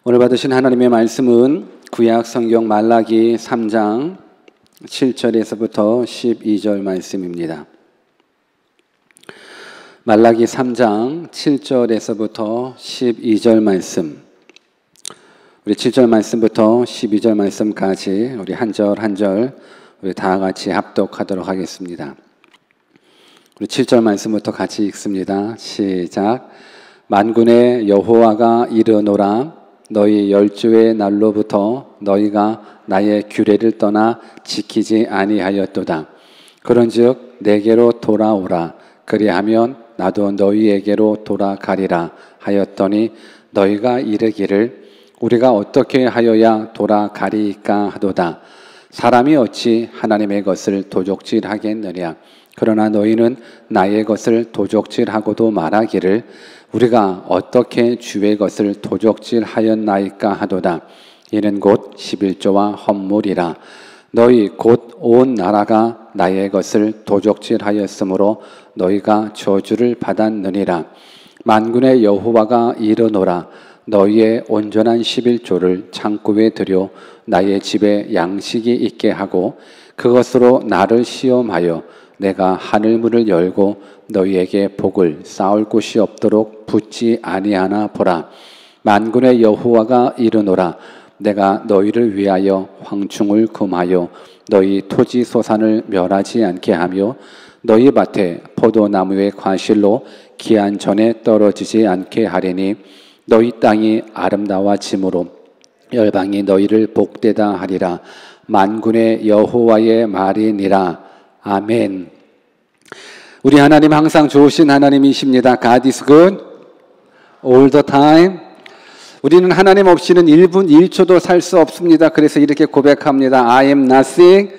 오늘 받으신 하나님의 말씀은 구약 성경 말라기 3장 7절에서부터 12절 말씀입니다. 말라기 3장 7절에서부터 12절 말씀, 우리 7절 말씀부터 12절 말씀까지 우리 한 절 한 절 우리 다 같이 합독하도록 하겠습니다. 우리 7절 말씀부터 같이 읽습니다. 시작. 만군의 여호와가 이르노라. 너희 열주의 날로부터 너희가 나의 규례를 떠나 지키지 아니하였도다. 그런즉 내게로 돌아오라. 그리하면 나도 너희에게로 돌아가리라 하였더니 너희가 이르기를 우리가 어떻게 하여야 돌아가리이까 하도다. 사람이 어찌 하나님의 것을 도적질하겠느냐. 그러나 너희는 나의 것을 도적질하고도 말하기를 우리가 어떻게 주의 것을 도적질하였나이까 하도다. 이는 곧 11조와 헌물이라. 너희 곧 온 나라가 나의 것을 도적질하였으므로 너희가 저주를 받았느니라. 만군의 여호와가 이르노라. 너희의 온전한 11조를 창고에 들여 나의 집에 양식이 있게 하고 그것으로 나를 시험하여 내가 하늘문을 열고 너희에게 복을 쌓을 곳이 없도록 붓지 아니하나 보라. 만군의 여호와가 이르노라. 내가 너희를 위하여 황충을 금하여 너희 토지 소산을 멸하지 않게 하며 너희 밭에 포도나무의 과실로 기한 전에 떨어지지 않게 하리니 너희 땅이 아름다워짐으로 열방이 너희를 복되다 하리라. 만군의 여호와의 말이니라. 아멘. 우리 하나님 항상 좋으신 하나님이십니다. God is good all the time. 우리는 하나님 없이는 1분 1초도 살 수 없습니다. 그래서 이렇게 고백합니다. I am nothing.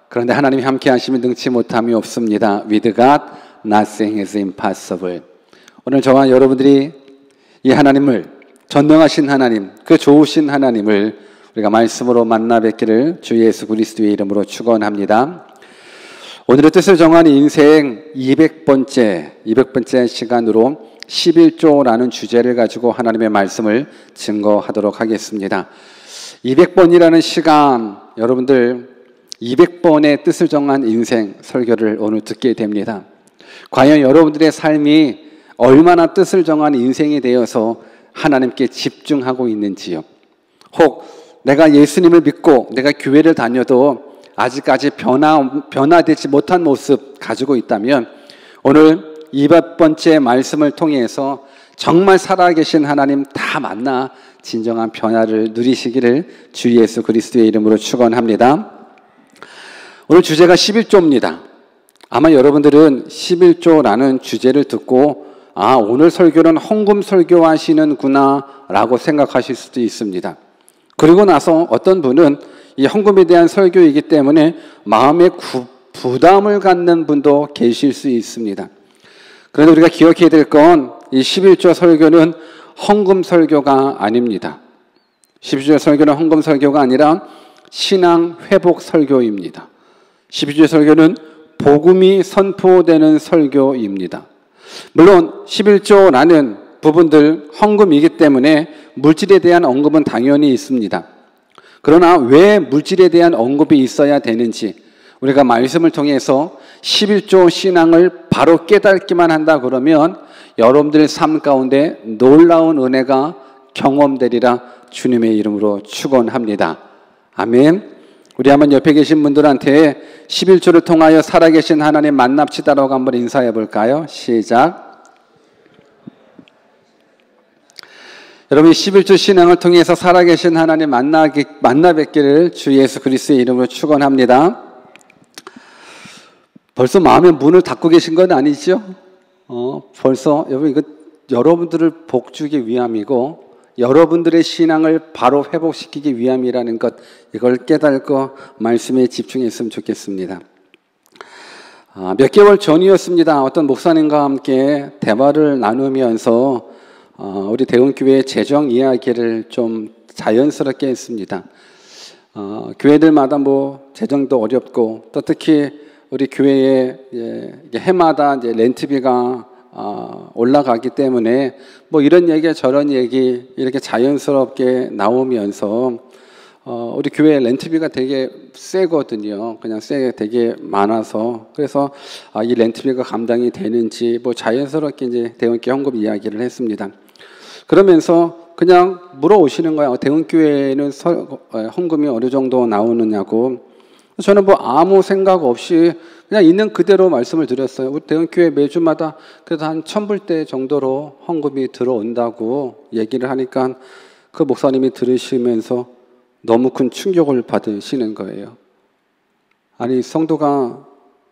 그런데 하나님이 함께 하시면 능치 못함이 없습니다. With God nothing is impossible. 오늘 저와 여러분들이 이 하나님을, 전능하신 하나님, 그 좋으신 하나님을 우리가 말씀으로 만나 뵙기를 주 예수 그리스도의 이름으로 축원합니다. 오늘의 뜻을 정한 인생 200번째 시간으로 11조라는 주제를 가지고 하나님의 말씀을 증거하도록 하겠습니다. 200번이라는 시간, 여러분들 200번의 뜻을 정한 인생 설교를 오늘 듣게 됩니다. 과연 여러분들의 삶이 얼마나 뜻을 정한 인생이 되어서 하나님께 집중하고 있는지요? 혹 내가 예수님을 믿고 내가 교회를 다녀도 아직까지 변화되지 못한 모습 가지고 있다면 오늘 200번째 말씀을 통해서 정말 살아계신 하나님 다 만나 진정한 변화를 누리시기를 주 예수 그리스도의 이름으로 축원합니다. 오늘 주제가 11조입니다. 아마 여러분들은 11조라는 주제를 듣고 오늘 설교는 헌금 설교하시는구나 라고 생각하실 수도 있습니다. 그리고 나서 어떤 분은 이 헌금에 대한 설교이기 때문에 마음에 부담을 갖는 분도 계실 수 있습니다. 그런데 우리가 기억해야 될 건 이 11조 설교는 헌금 설교가 아닙니다. 11조 설교는 헌금 설교가 아니라 신앙 회복 설교입니다. 11조 설교는 복음이 선포되는 설교입니다. 물론 11조라는 부분들 헌금이기 때문에 물질에 대한 언급은 당연히 있습니다. 그러나 왜 물질에 대한 언급이 있어야 되는지 우리가 말씀을 통해서 11조 신앙을 바로 깨닫기만 한다 그러면 여러분들의 삶 가운데 놀라운 은혜가 경험되리라 주님의 이름으로 축원합니다. 아멘. 우리 한번 옆에 계신 분들한테 11조를 통하여 살아계신 하나님 만납시다라고 한번 인사해 볼까요? 시작. 여러분 11조 신앙을 통해서 살아계신 하나님 만나 뵙기를 주 예수 그리스도의 이름으로 축원합니다. 벌써 마음의 문을 닫고 계신 건 아니죠? 벌써 여러분 이거 여러분들을 복주기 위함이고 여러분들의 신앙을 바로 회복시키기 위함이라는 것, 이걸 깨닫고 말씀에 집중했으면 좋겠습니다. 몇 개월 전이었습니다. 어떤 목사님과 함께 대화를 나누면서 우리 대원교회의 재정 이야기를 좀 자연스럽게 했습니다. 교회들마다 재정도 어렵고 또 특히 우리 교회에 해마다 이제 렌트비가 올라가기 때문에 뭐 이런 얘기 저런 얘기 이렇게 자연스럽게 나오면서 우리 교회 렌트비가 되게 세거든요. 그냥 되게 많아서 그래서 이 렌트비가 감당이 되는지 뭐 자연스럽게 이제 대원교회 헌금 이야기를 했습니다. 그러면서 그냥 물어오시는 거예요. 대원교회는 헌금이 어느 정도 나오느냐고. 저는 뭐 아무 생각 없이 그냥 있는 그대로 말씀을 드렸어요. 우리 대원교회 매주마다 그래도 한 1,000불대 정도로 헌금이 들어온다고 얘기를 하니까 그 목사님이 들으시면서 너무 큰 충격을 받으시는 거예요. 아니 성도가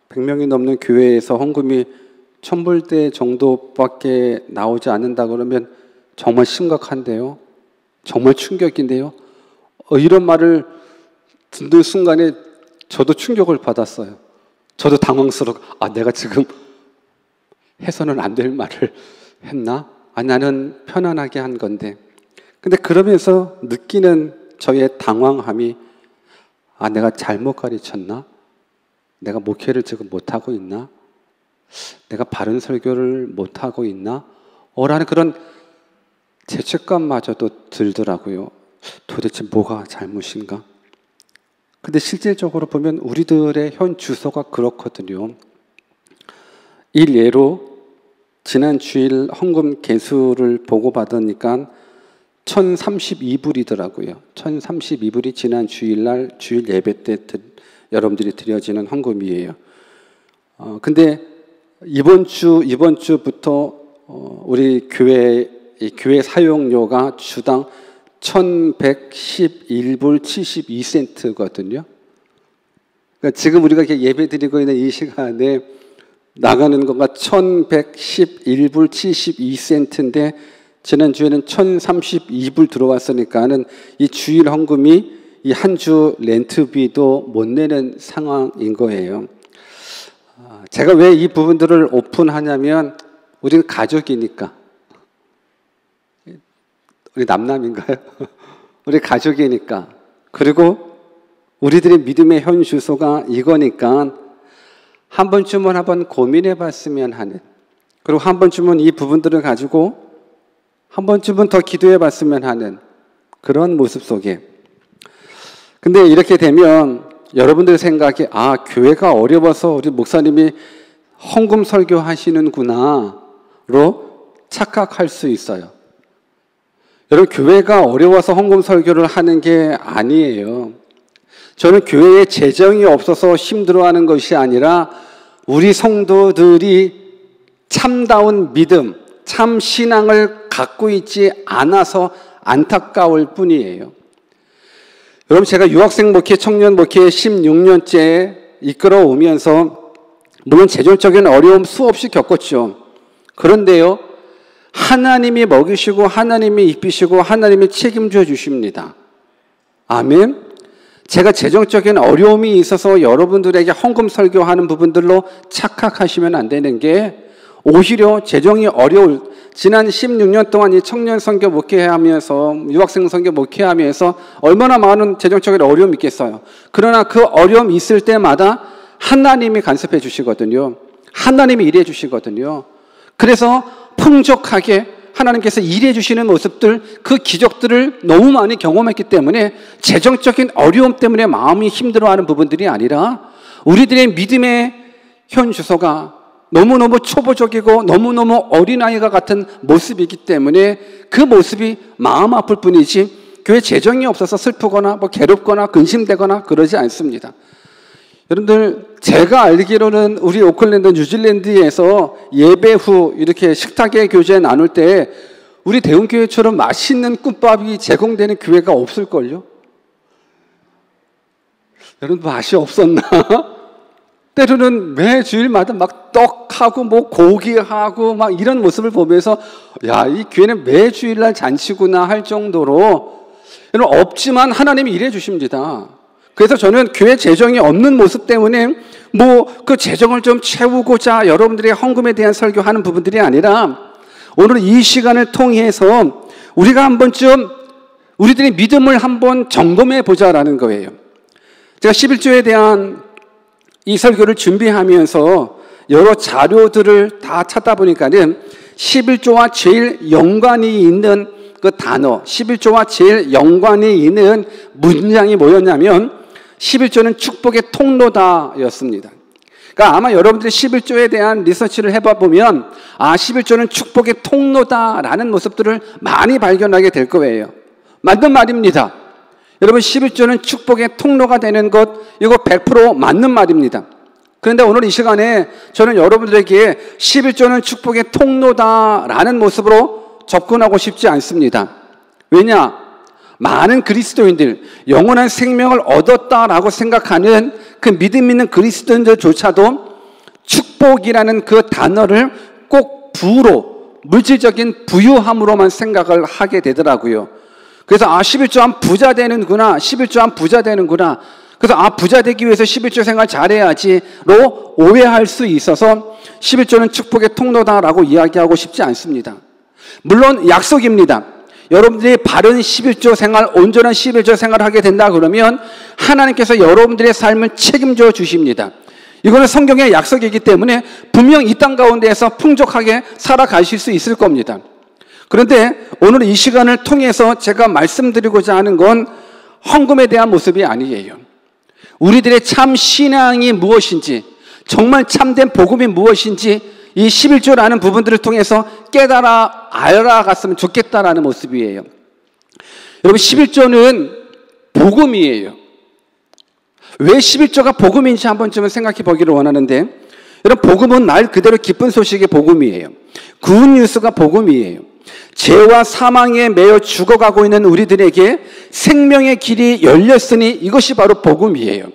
100명이 넘는 교회에서 헌금이 1,000불대 정도밖에 나오지 않는다 그러면 정말 심각한데요. 정말 충격인데요. 이런 말을 듣는 순간에 저도 충격을 받았어요. 저도 당황스럽고 내가 지금 해서는 안 될 말을 했나? 나는 편안하게 한 건데. 근데 그러면서 느끼는 저의 당황함이 내가 잘못 가르쳤나? 내가 목회를 지금 못하고 있나? 내가 바른 설교를 못하고 있나? 라는 그런 죄책감마저도 들더라고요. 도대체 뭐가 잘못인가? 근데 실질적으로 보면 우리들의 현 주소가 그렇거든요. 일예로 지난 주일 헌금 개수를 보고받으니까 1,032불이더라고요. 1,032불이 지난 주일날 주일 예배 때 여러분들이 드려지는 헌금이에요. 근데 이번 주부터 우리 교회 사용료가 주당 1,111불 72센트거든요. 그러니까 지금 우리가 이렇게 예배 드리고 있는 이 시간에 나가는 것과 1,111불 72센트인데 지난주에는 1,032불 들어왔으니까는 이 주일 헌금이 이 한 주 렌트비도 못 내는 상황인 거예요. 제가 왜 이 부분들을 오픈하냐면 우리는 가족이니까. 우리 남남인가요? 우리 가족이니까. 그리고 우리들의 믿음의 현 주소가 이거니까 한 번쯤은 한번 고민해 봤으면 하는, 그리고 한 번쯤은 이 부분들을 가지고 한 번쯤은 더 기도해 봤으면 하는 그런 모습 속에. 근데 이렇게 되면 여러분들 생각에 교회가 어려워서 우리 목사님이 헌금 설교하시는구나로 착각할 수 있어요. 여러분, 교회가 어려워서 헌금 설교를 하는 게 아니에요. 저는 교회에 재정이 없어서 힘들어하는 것이 아니라 우리 성도들이 참다운 믿음, 참 신앙을 갖고 있지 않아서 안타까울 뿐이에요. 여러분, 제가 유학생 목회, 청년 목회 16년째 이끌어오면서 물론 재정적인 어려움 수없이 겪었죠. 그런데요, 하나님이 먹이시고 하나님이 입히시고 하나님이 책임져 주십니다. 아멘. 제가 재정적인 어려움이 있어서 여러분들에게 헌금 설교하는 부분들로 착각하시면 안 되는 게, 오히려 재정이 어려울 지난 16년 동안 이 청년 선교 목회하면서 유학생 선교 목회하면서 얼마나 많은 재정적인 어려움이 있겠어요. 그러나 그 어려움이 있을 때마다 하나님이 간섭해 주시거든요. 하나님이 일해 주시거든요. 그래서 풍족하게 하나님께서 일해 주시는 모습들, 그 기적들을 너무 많이 경험했기 때문에 재정적인 어려움 때문에 마음이 힘들어하는 부분들이 아니라 우리들의 믿음의 현 주소가 너무너무 초보적이고 너무너무 어린아이가 같은 모습이기 때문에 그 모습이 마음 아플 뿐이지 교회 재정이 없어서 슬프거나 괴롭거나 근심되거나 그러지 않습니다. 여러분들, 제가 알기로는 우리 오클랜드, 뉴질랜드에서 예배 후 이렇게 식탁에 교제 나눌 때 우리 대운교회처럼 맛있는 꿀밥이 제공되는 교회가 없을걸요? 여러분, 맛이 없었나? 때로는 매 주일마다 막 떡하고 고기하고 막 이런 모습을 보면서 이 교회는 매 주일날 잔치구나 할 정도로, 여러분, 없지만 하나님이 일해 주십니다. 그래서 저는 교회 재정이 없는 모습 때문에 그 재정을 좀 채우고자 여러분들의 헌금에 대한 설교하는 부분들이 아니라 오늘 이 시간을 통해서 우리가 한 번쯤 우리들의 믿음을 한번 점검해 보자라는 거예요. 제가 11조에 대한 이 설교를 준비하면서 여러 자료들을 다 찾다 보니까는 11조와 제일 연관이 있는 그 단어, 11조와 제일 연관이 있는 문장이 뭐였냐면 11조는 축복의 통로다였습니다. 그러니까 아마 여러분들이 11조에 대한 리서치를 해봐보면 11조는 축복의 통로다라는 모습들을 많이 발견하게 될 거예요. 맞는 말입니다. 여러분 11조는 축복의 통로가 되는 것, 이거 100% 맞는 말입니다. 그런데 오늘 이 시간에 저는 여러분들에게 11조는 축복의 통로다라는 모습으로 접근하고 싶지 않습니다. 왜냐? 많은 그리스도인들, 영원한 생명을 얻었다라고 생각하는 그 믿음 있는 그리스도인들조차도 축복이라는 그 단어를 꼭 부로, 물질적인 부유함으로만 생각을 하게 되더라고요. 그래서 11조 하면 부자 되는구나, 11조 하면 부자 되는구나. 그래서 부자 되기 위해서 11조 생활 잘해야지로 오해할 수 있어서 11조는 축복의 통로다라고 이야기하고 싶지 않습니다. 물론 약속입니다. 여러분들이 바른 11조 생활, 온전한 11조 생활을 하게 된다 그러면 하나님께서 여러분들의 삶을 책임져 주십니다. 이거는 성경의 약속이기 때문에 분명 이 땅 가운데에서 풍족하게 살아가실 수 있을 겁니다. 그런데 오늘 이 시간을 통해서 제가 말씀드리고자 하는 건 헌금에 대한 모습이 아니에요. 우리들의 참 신앙이 무엇인지, 정말 참된 복음이 무엇인지 이 11조라는 부분들을 통해서 깨달아 알아갔으면 좋겠다라는 모습이에요. 여러분 11조는 복음이에요. 왜 11조가 복음인지 한번 좀 생각해 보기를 원하는데, 여러분 복음은 말 그대로 기쁜 소식의 복음이에요. 굿뉴스가 복음이에요. 죄와 사망에 매여 죽어가고 있는 우리들에게 생명의 길이 열렸으니 이것이 바로 복음이에요.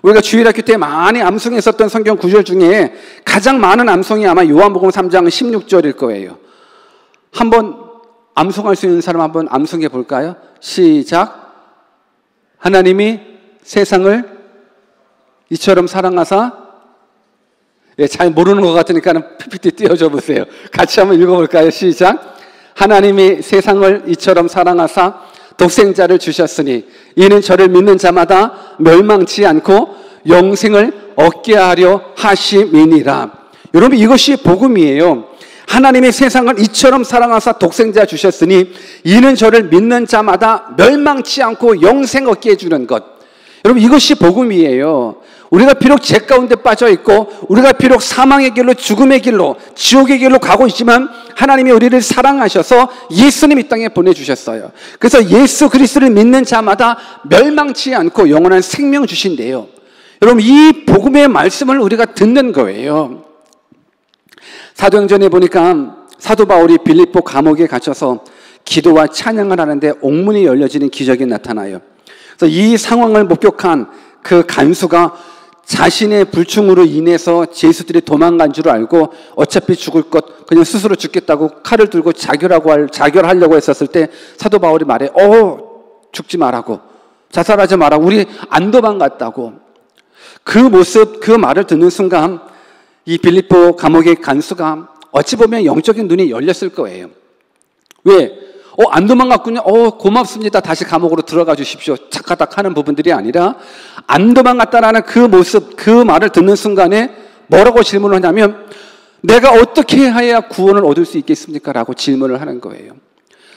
우리가 주일학교 때 많이 암송했었던 성경 구절 중에 가장 많은 암송이 아마 요한복음 3장 16절일 거예요. 한번 암송할 수 있는 사람 한번 암송해 볼까요? 시작. 하나님이 세상을 이처럼 사랑하사. 잘 모르는 것 같으니까 PPT 띄워줘 보세요. 같이 한번 읽어볼까요? 시작. 하나님이 세상을 이처럼 사랑하사 독생자를 주셨으니 이는 저를 믿는 자마다 멸망치 않고 영생을 얻게 하려 하심이니라. 여러분 이것이 복음이에요. 하나님이 세상을 이처럼 사랑하사 독생자 주셨으니 이는 저를 믿는 자마다 멸망치 않고 영생 얻게 해주는 것. 여러분 이것이 복음이에요. 우리가 비록 죄 가운데 빠져 있고 우리가 비록 사망의 길로, 죽음의 길로, 지옥의 길로 가고 있지만 하나님이 우리를 사랑하셔서 예수님 이 땅에 보내주셨어요. 그래서 예수 그리스도를 믿는 자마다 멸망치 않고 영원한 생명 주신대요. 여러분 이 복음의 말씀을 우리가 듣는 거예요. 사도행전에 보니까 사도 바울이 빌립보 감옥에 갇혀서 기도와 찬양을 하는데 옥문이 열려지는 기적이 나타나요. 그래서 이 상황을 목격한 그 간수가 자신의 불충으로 인해서 제수들이 도망간 줄 알고 어차피 죽을 것, 그냥 스스로 죽겠다고 칼을 들고 자결하려고 했었을 때 사도 바울이 말해, 죽지 말라고, 자살하지 마라고, 우리 안 도망갔다고. 그 모습, 그 말을 듣는 순간 이 빌립보 감옥의 간수가 어찌 보면 영적인 눈이 열렸을 거예요. 왜? 안 도망갔군요. 고맙습니다. 다시 감옥으로 들어가 주십시오. 착하닥 하는 부분들이 아니라 안 도망갔다라는 그 모습, 그 말을 듣는 순간에 뭐라고 질문을 하냐면 내가 어떻게 해야 구원을 얻을 수 있겠습니까? 라고 질문을 하는 거예요.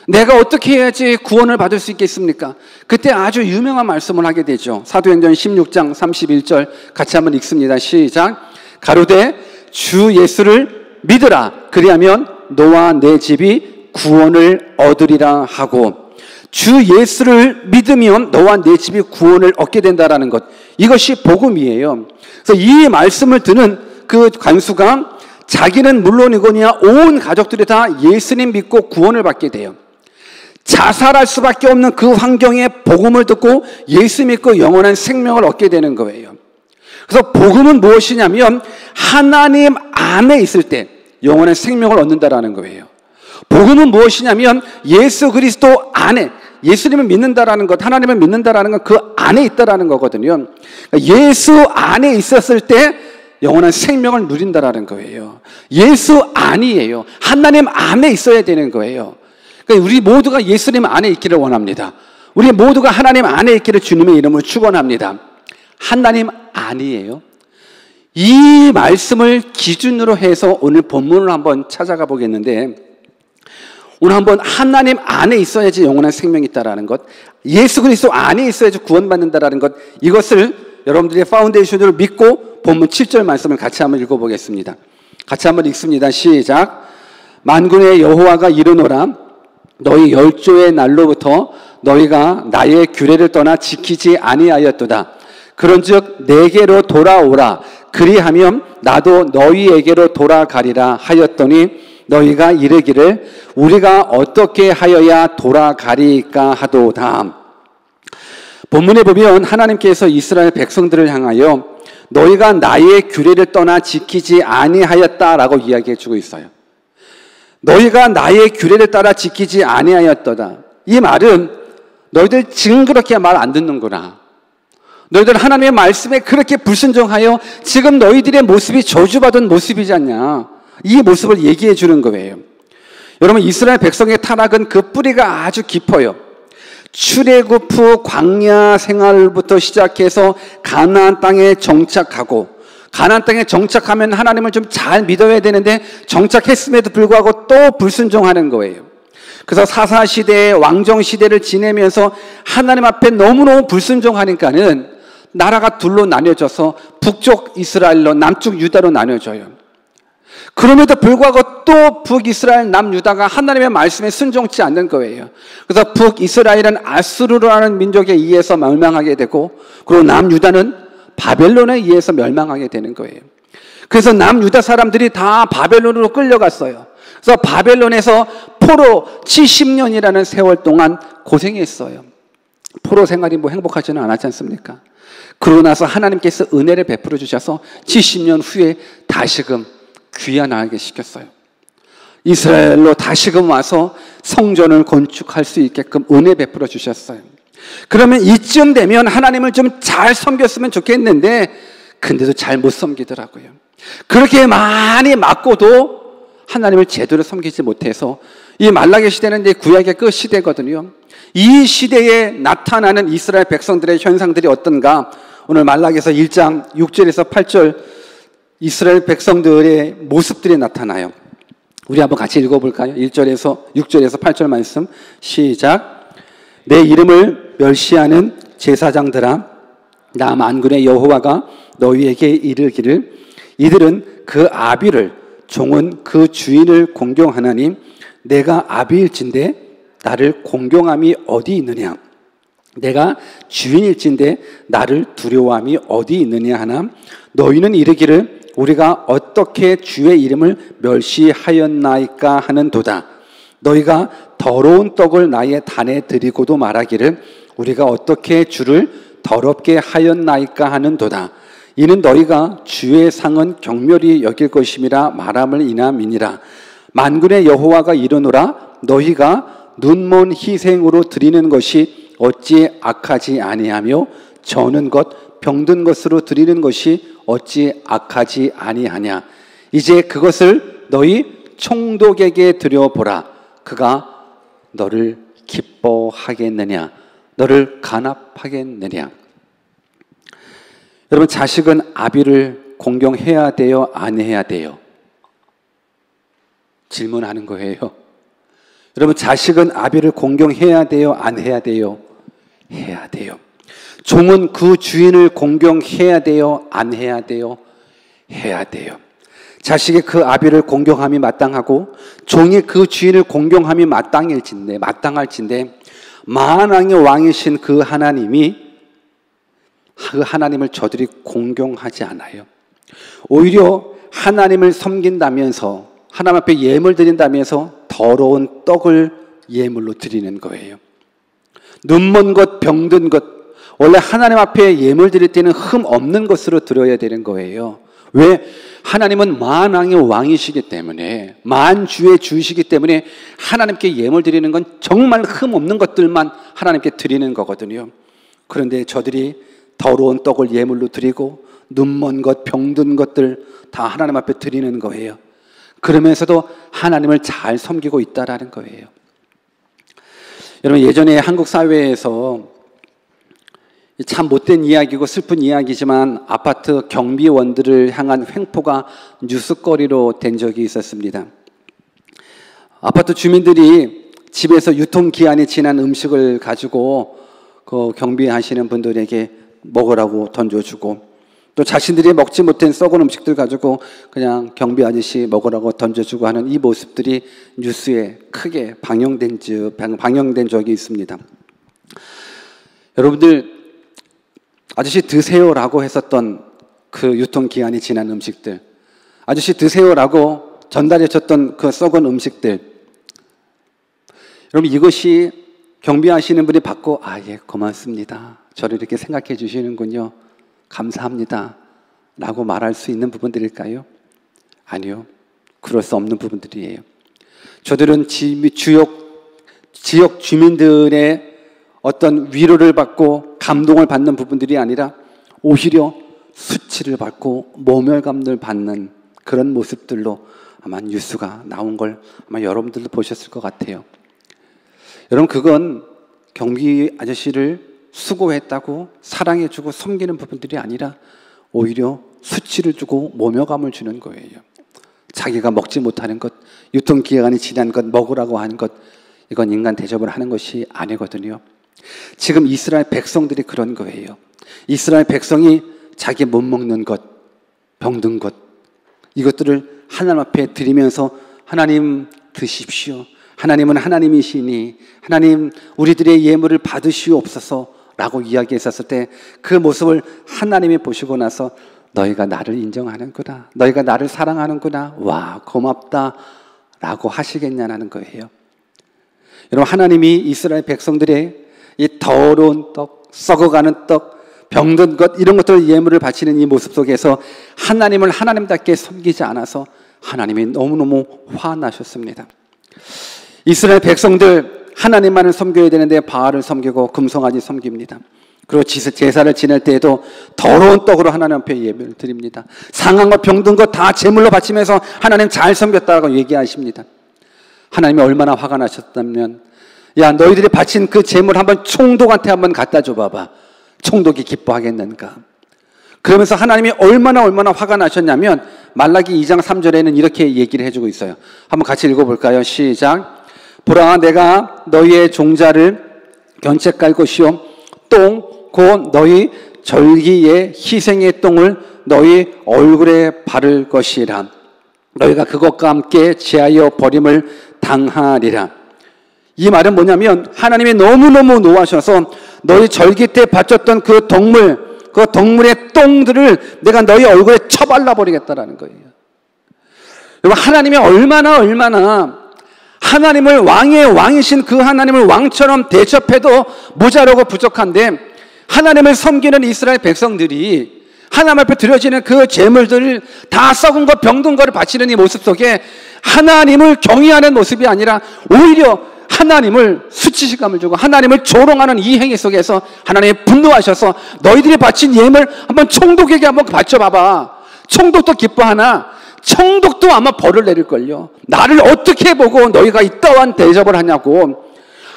내가 어떻게 해야지 구원을 받을 수 있겠습니까? 그때 아주 유명한 말씀을 하게 되죠. 사도행전 16장 31절 같이 한번 읽습니다. 시작. 가로되 주 예수를 믿으라. 그리하면 너와 내 집이 구원을 얻으리라 하고, 주 예수를 믿으면 너와 내 집이 구원을 얻게 된다라는 것, 이것이 복음이에요. 그래서 이 말씀을 듣는 그 간수가 자기는 물론이거니와 온 가족들이 다 예수님 믿고 구원을 받게 돼요. 자살할 수밖에 없는 그 환경에 복음을 듣고 예수 믿고 영원한 생명을 얻게 되는 거예요. 그래서 복음은 무엇이냐면 하나님 안에 있을 때 영원한 생명을 얻는다라는 거예요. 복음은 무엇이냐면 예수 그리스도 안에, 예수님을 믿는다라는 것, 하나님을 믿는다라는 건 그 안에 있다라는 거거든요. 예수 안에 있었을 때 영원한 생명을 누린다라는 거예요. 예수 안이에요. 하나님 안에 있어야 되는 거예요. 그러니까 우리 모두가 예수님 안에 있기를 원합니다. 우리 모두가 하나님 안에 있기를 주님의 이름으로 축원합니다. 하나님 안이에요. 이 말씀을 기준으로 해서 오늘 본문을 한번 찾아가 보겠는데, 오늘 한번 하나님 안에 있어야지 영원한 생명이 있다라는 것, 예수 그리스도 안에 있어야지 구원받는다라는 것, 이것을 여러분들의 파운데이션으로 믿고 본문 7절 말씀을 같이 한번 읽어보겠습니다. 같이 한번 읽습니다. 시작. 만군의 여호와가 이르노라. 너희 열조의 날로부터 너희가 나의 규례를 떠나 지키지 아니하였도다. 그런즉 내게로 돌아오라. 그리하면 나도 너희에게로 돌아가리라 하였더니 너희가 이르기를 우리가 어떻게 하여야 돌아가리까 하도다. 본문에 보면 하나님께서 이스라엘 백성들을 향하여 너희가 나의 규례를 떠나 지키지 아니하였다라고 이야기해 주고 있어요. 너희가 나의 규례를 따라 지키지 아니하였도다. 이 말은 너희들 지금 그렇게 말 안 듣는구나. 너희들 하나님의 말씀에 그렇게 불순종하여 지금 너희들의 모습이 저주받은 모습이지 않냐. 이 모습을 얘기해 주는 거예요. 여러분, 이스라엘 백성의 타락은 그 뿌리가 아주 깊어요. 출애굽 후 광야 생활부터 시작해서 가나안 땅에 정착하고, 가나안 땅에 정착하면 하나님을 좀 잘 믿어야 되는데 정착했음에도 불구하고 또 불순종하는 거예요. 그래서 사사시대, 왕정시대를 지내면서 하나님 앞에 너무너무 불순종하니까는 나라가 둘로 나뉘어져서 북쪽 이스라엘로, 남쪽 유다로 나뉘어져요. 그럼에도 불구하고 또 북이스라엘, 남유다가 하나님의 말씀에 순종치 않는 거예요. 그래서 북이스라엘은 아수르라는 민족에 의해서 멸망하게 되고, 그리고 남유다는 바벨론에 의해서 멸망하게 되는 거예요. 그래서 남유다 사람들이 다 바벨론으로 끌려갔어요. 그래서 바벨론에서 포로 70년이라는 세월 동안 고생했어요. 포로 생활이 뭐 행복하지는 않았지 않습니까? 그러고 나서 하나님께서 은혜를 베풀어 주셔서 70년 후에 다시금 귀환하게 시켰어요. 이스라엘로 다시금 와서 성전을 건축할 수 있게끔 은혜 베풀어 주셨어요. 그러면 이쯤 되면 하나님을 좀 잘 섬겼으면 좋겠는데, 근데도 잘 못 섬기더라고요. 그렇게 많이 맞고도 하나님을 제대로 섬기지 못해서, 이 말라기 시대는 이제 구약의 끝 시대거든요. 이 시대에 나타나는 이스라엘 백성들의 현상들이 어떤가? 오늘 말라기에서 1장 6절에서 8절 이스라엘 백성들의 모습들이 나타나요. 우리 한번 같이 읽어볼까요? 6절에서 8절 말씀 시작. 내 이름을 멸시하는 제사장들아, 나 만군의 여호와가 너희에게 이르기를 이들은 그 아비를, 종은 그 주인을 공경하나니 내가 아비일진데 나를 공경함이 어디 있느냐? 내가 주인일진데 나를 두려워함이 어디 있느냐 하나? 너희는 이르기를 우리가 어떻게 주의 이름을 멸시하였나이까 하는도다. 너희가 더러운 떡을 나의 단에 드리고도 말하기를 우리가 어떻게 주를 더럽게 하였나이까 하는도다. 이는 너희가 주의 상은 경멸히 여길 것임이라 말함을 인함이니라. 만군의 여호와가 이르노라. 너희가 눈먼 희생으로 드리는 것이 어찌 악하지 아니하며 저는 것 병든 것으로 드리는 것이 어찌 악하지 아니하냐. 이제 그것을 너희 총독에게 드려보라. 그가 너를 기뻐하겠느냐, 너를 간합하겠느냐. 여러분, 자식은 아비를 공경해야 돼요, 안 해야 돼요? 질문하는 거예요. 여러분, 자식은 아비를 공경해야 돼요, 안 해야 돼요? 해야 돼요. 종은 그 주인을 공경해야 돼요, 안 해야 돼요? 해야 돼요. 자식이 그 아비를 공경함이 마땅하고 종이 그 주인을 공경함이 마땅할진데 만왕의 왕이신 그 하나님이, 그 하나님을 저들이 공경하지 않아요. 오히려 하나님을 섬긴다면서, 하나님 앞에 예물 드린다면서 더러운 떡을 예물로 드리는 거예요. 눈먼 것, 병든 것, 원래 하나님 앞에 예물 드릴 때는 흠 없는 것으로 드려야 되는 거예요. 왜? 하나님은 만왕의 왕이시기 때문에, 만주의 주이시기 때문에 하나님께 예물 드리는 건 정말 흠 없는 것들만 하나님께 드리는 거거든요. 그런데 저들이 더러운 떡을 예물로 드리고 눈먼 것, 병든 것들 다 하나님 앞에 드리는 거예요. 그러면서도 하나님을 잘 섬기고 있다라는 거예요. 여러분, 예전에 한국 사회에서 참 못된 이야기고 슬픈 이야기지만 아파트 경비원들을 향한 횡포가 뉴스거리로 된 적이 있었습니다. 아파트 주민들이 집에서 유통기한이 지난 음식을 가지고 그 경비하시는 분들에게 먹으라고 던져주고, 또 자신들이 먹지 못한 썩은 음식들 가지고 그냥 경비 아저씨 먹으라고 던져주고 하는 이 모습들이 뉴스에 크게 방영된 적이 있습니다. 여러분들, 아저씨 드세요라고 했었던 그 유통기한이 지난 음식들, 아저씨 드세요라고 전달해 줬던 그 썩은 음식들, 여러분 이것이 경비하시는 분이 받고 예 고맙습니다, 저를 이렇게 생각해 주시는군요, 감사합니다 라고 말할 수 있는 부분들일까요? 아니요, 그럴 수 없는 부분들이에요. 저들은 지역 주민들의 어떤 위로를 받고 감동을 받는 부분들이 아니라 오히려 수치를 받고 모멸감을 받는 그런 모습들로 아마 뉴스가 나온 걸 아마 여러분들도 보셨을 것 같아요. 여러분, 그건 경비 아저씨를 수고했다고 사랑해주고 섬기는 부분들이 아니라 오히려 수치를 주고 모멸감을 주는 거예요. 자기가 먹지 못하는 것, 유통기한이 지난 것 먹으라고 하는 것, 이건 인간 대접을 하는 것이 아니거든요. 지금 이스라엘 백성들이 그런 거예요. 이스라엘 백성이 자기 못 먹는 것, 병든 것, 이것들을 하나님 앞에 드리면서 하나님 드십시오, 하나님은 하나님이시니 하나님 우리들의 예물을 받으시옵소서 라고 이야기했었을 때 그 모습을 하나님이 보시고 나서 너희가 나를 인정하는구나, 너희가 나를 사랑하는구나, 와 고맙다 라고 하시겠냐는 거예요. 여러분, 하나님이 이스라엘 백성들의 이 더러운 떡, 썩어가는 떡, 병든 것, 이런 것들 예물을 바치는 이 모습 속에서 하나님을 하나님답게 섬기지 않아서 하나님이 너무너무 화나셨습니다. 이스라엘 백성들 하나님만을 섬겨야 되는데 바알을 섬기고 금송아지 섬깁니다. 그리고 제사를 지낼 때에도 더러운 떡으로 하나님 앞에 예배를 드립니다. 상한 것, 병든 것 다 제물로 바치면서 하나님 잘 섬겼다고 얘기하십니다. 하나님이 얼마나 화가 나셨다면, 야 너희들이 바친 그 제물 한번 총독한테 한번 갖다 줘봐봐, 총독이 기뻐하겠는가. 그러면서 하나님이 얼마나 화가 나셨냐면 말라기 2장 3절에는 이렇게 얘기를 해주고 있어요. 한번 같이 읽어볼까요? 시작. 보라, 내가 너희의 종자를 견책 깔 것이요 똥 곧 너희 절기의 희생의 똥을 너희 얼굴에 바를 것이라. 너희가 그것과 함께 제하여 버림을 당하리라. 이 말은 뭐냐면 하나님이 너무너무 노하셔서 너희 절기 때 바쳤던 그 동물의 똥들을 내가 너희 얼굴에 쳐발라 버리겠다라는 거예요. 여러분, 하나님이 얼마나 하나님을 왕의 왕이신 그 하나님을 왕처럼 대접해도 모자라고 부족한데, 하나님을 섬기는 이스라엘 백성들이 하나님 앞에 드려지는 그 제물들을 다 썩은 것, 병든 것을 바치는 이 모습 속에 하나님을 경외하는 모습이 아니라 오히려 하나님을 수치감을 주고 하나님을 조롱하는 이 행위 속에서 하나님이 분노하셔서 너희들이 바친 예물 한번 총독에게 한번 바쳐봐봐. 총독도 기뻐하나 총독도 아마 벌을 내릴걸요. 나를 어떻게 보고 너희가 이따위한 대접을 하냐고.